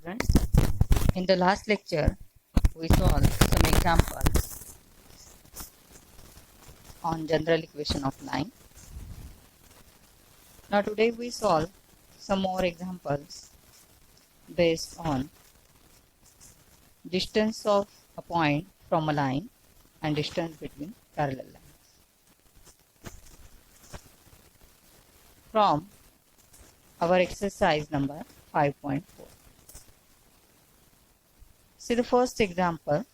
students. In the last lecture, we solved some examples on general equation of line. Now today we solve some more examples based on distance of a point from a line and distance between parallel lines. From our exercise number 5.4. See the first example.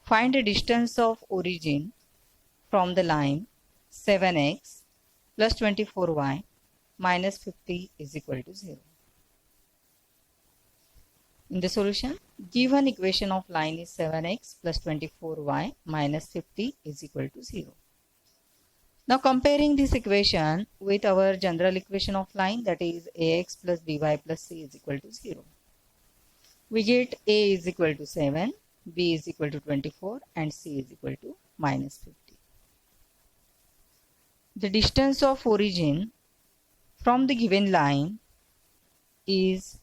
Find the distance of origin from the line 7x plus 24y minus 50 is equal to 0. In the solution, given equation of line is 7x plus 24y minus 50 is equal to 0. Now comparing this equation with our general equation of line, that is ax plus by plus c is equal to 0. We get a is equal to 7, b is equal to 24 and c is equal to minus 50. The distance of origin from the given line is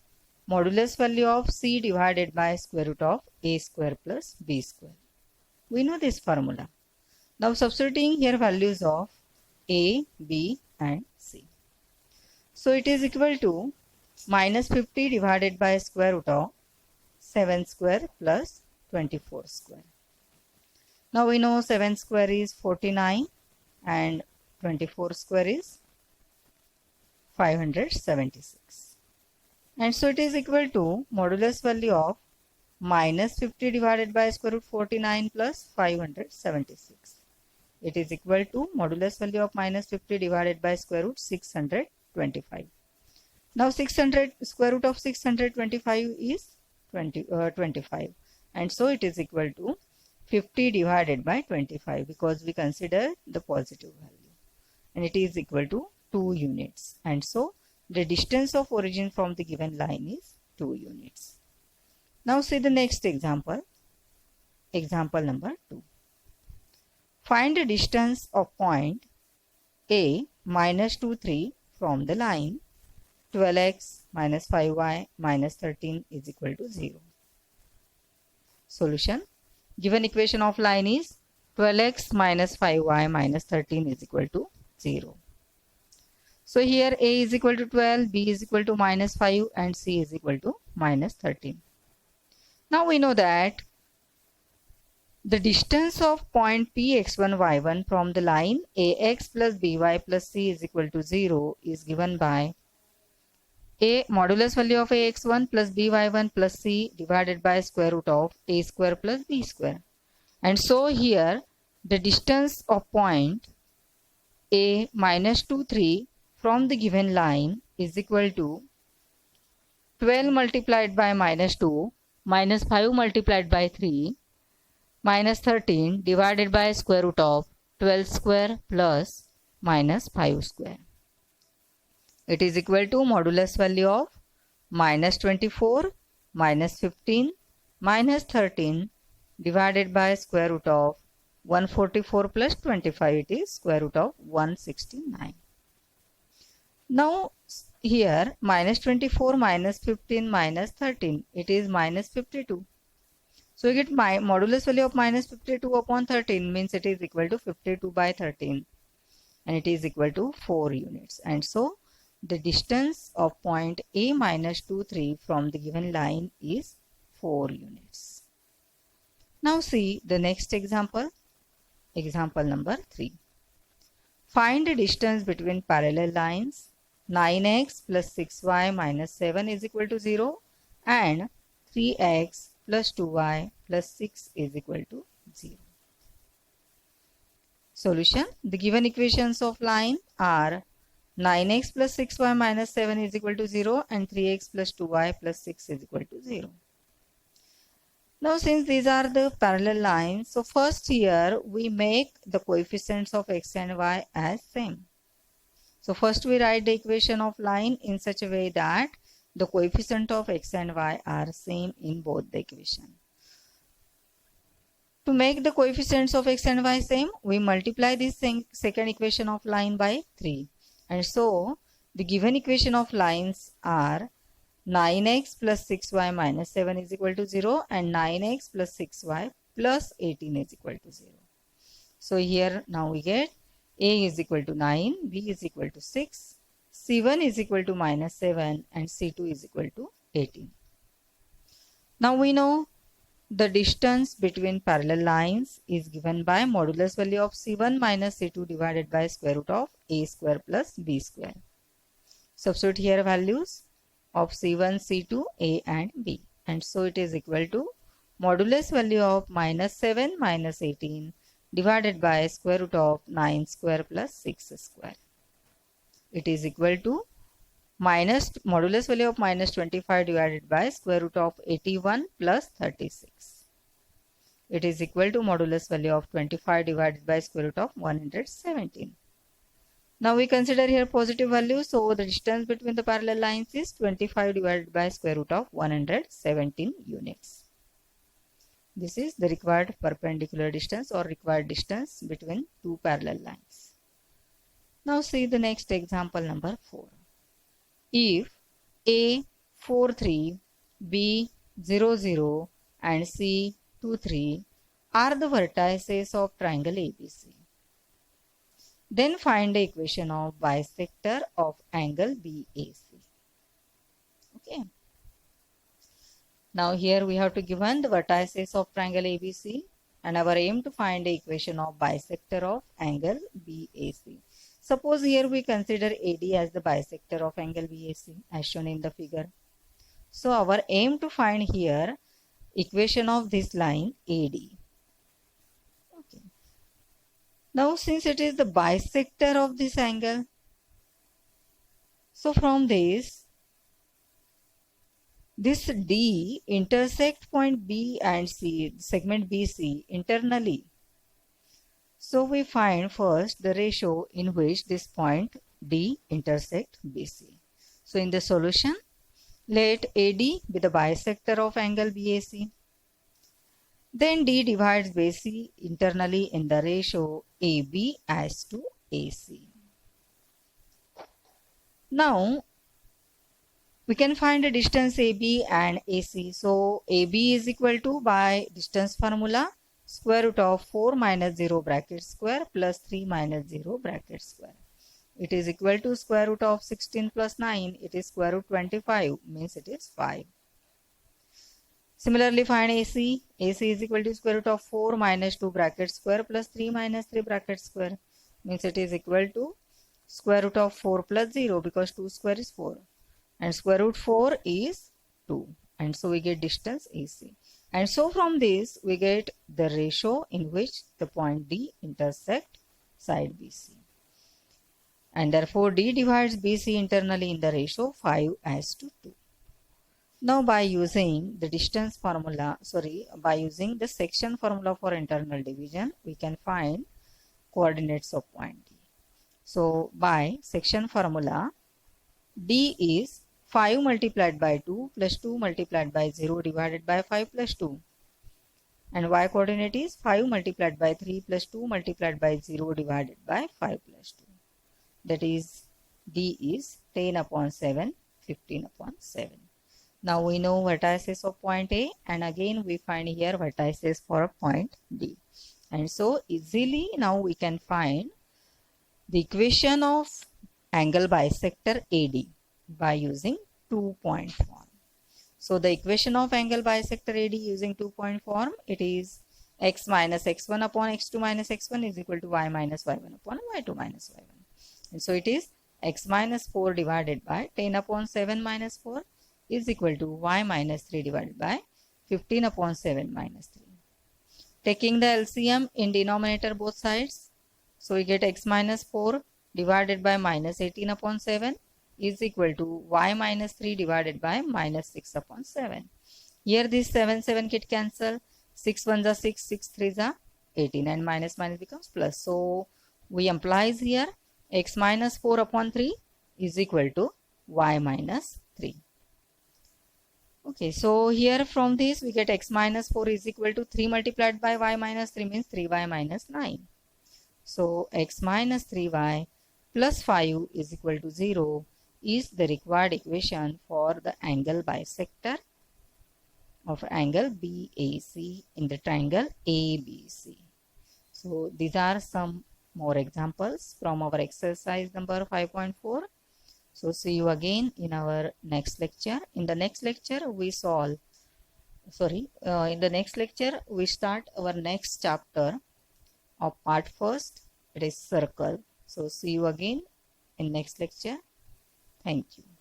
modulus value of c divided by square root of a square plus b square. We know this formula. Now substituting here values of a, b and c. So it is equal to minus 50 divided by square root of 7 square plus 24 square. Now we know 7 square is 49 and 24 square is 576. And so it is equal to modulus value of minus 50 divided by square root 49 plus 576. It is equal to modulus value of minus 50 divided by square root 625. Now 600 square root of 625 is 25, and so it is equal to 50 divided by 25 because we consider the positive value, and it is equal to 2 units, and so the distance of origin from the given line is 2 units. Now see the next example, example number 2. Find the distance of point A minus 2, 3 from the line 12x minus 5y minus 13 is equal to 0. Solution. Given equation of line is 12x minus 5y minus 13 is equal to 0. So here A is equal to 12, B is equal to minus 5 and C is equal to minus 13. Now we know that the distance of point Px1, y1 from the line ax plus by plus c is equal to 0 is given by a modulus value of ax1 plus by1 plus c divided by square root of a square plus b square. And so here the distance of point a minus 2, 3 from the given line is equal to 12 multiplied by minus 2 minus 5 multiplied by 3 minus 13 divided by square root of 12 square plus minus 5 square. It is equal to modulus value of minus 24 minus 15 minus 13 divided by square root of 144 plus 25, it is square root of 169. Now here minus 24 minus 15 minus 13, it is minus 52. So we get my modulus value of minus 52 upon 13 means it is equal to 52 by 13 and it is equal to 4 units. And so the distance of point A minus 2, 3 from the given line is 4 units. Now see the next example, example number 3. Find the distance between parallel lines 9x plus 6y minus 7 is equal to 0 and 3x plus 2y plus 6 is equal to 0. Solution. The given equations of line are 9x plus 6y minus 7 is equal to 0 and 3x plus 2y plus 6 is equal to 0. Now since these are the parallel lines, so first here we make the coefficients of x and y as same. So first we write the equation of line in such a way that the coefficient of x and y are same in both the equation. To make the coefficients of x and y same, we multiply this second equation of line by 3. And so The given equation of lines are 9x plus 6y minus 7 is equal to 0 and 9x plus 6y plus 18 is equal to 0. So here now we get A is equal to 9, B is equal to 6, C1 is equal to minus 7 and C2 is equal to 18. Now we know the distance between parallel lines is given by modulus value of C1 minus C2 divided by square root of A square plus B square. Substitute here values of C1, C2, A and B, and so it is equal to modulus value of minus 7 minus 18 divided by square root of 9 square plus 6 square. It is equal to minus modulus value of minus 25 divided by square root of 81 plus 36. It is equal to modulus value of 25 divided by square root of 117. Now we consider here positive value, so the distance between the parallel lines is 25 divided by square root of 117 units. This is the required perpendicular distance or required distance between two parallel lines. Now see the next example number 4. If A 4, 3, B 0, 0 and C 2, 3 are the vertices of triangle ABC, then find the equation of bisector of angle BAC. Okay. Now here we have to given the vertices of triangle ABC and our aim to find the equation of bisector of angle BAC. Suppose here we consider AD as the bisector of angle BAC as shown in the figure. So our aim to find here equation of this line AD. Okay. Now since it is the bisector of this angle, so from this D intersect point B and C, segment BC internally. So we find first the ratio in which this point D intersect BC. So in the solution, let AD be the bisector of angle BAC. Then D divides BC internally in the ratio AB as to AC. Now we can find the distance AB and AC. So AB is equal to, by distance formula, square root of 4 minus 0 bracket square plus 3 minus 0 bracket square. It is equal to square root of 16 plus 9. It is square root 25, means it is 5. Similarly find AC. AC is equal to square root of 4 minus 2 bracket square plus 3 minus 3 bracket square, means it is equal to square root of 4 plus 0 because 2 square is 4. And square root 4 is 2, and so we get distance AC. And so from this we get the ratio in which the point D intersect side BC, and therefore D divides BC internally in the ratio 5 as to 2. Now by using the distance formula, by using the section formula for internal division, we can find coordinates of point D. So by section formula, D is 5 multiplied by 2 plus 2 multiplied by 0 divided by 5 plus 2. And y coordinate is 5 multiplied by 3 plus 2 multiplied by 0 divided by 5 plus 2. That is, D is 10 upon 7, 15 upon 7. Now we know vertices of point A, and again we find here vertices for point D. And so easily now we can find the equation of angle bisector AD by using 2-point form. So the equation of angle bisector AD using 2-point form, it is x minus x1 upon x2 minus x1 is equal to y minus y1 upon y2 minus y1. And so it is x minus 4 divided by 10 upon 7 minus 4 is equal to y minus 3 divided by 15 upon 7 minus 3. Taking the LCM in denominator both sides, so we get x minus 4 divided by minus 18 upon 7 is equal to y minus 3 divided by minus 6 upon 7. Here this 7 get cancel, 6 1s are 6, 6 3s are 18, and minus minus becomes plus. So we implies here x minus 4 upon 3 is equal to y minus 3. Okay, so here from this we get x minus 4 is equal to 3 multiplied by y minus 3 means 3y minus 9. So x minus 3y plus 5 is equal to 0. is the required equation for the angle bisector of angle BAC in the triangle ABC. So these are some more examples from our exercise number 5.4. So see you again in our next lecture. In the next lecture we start our next chapter of part first. It is circle. So see you again in next lecture. Thank you.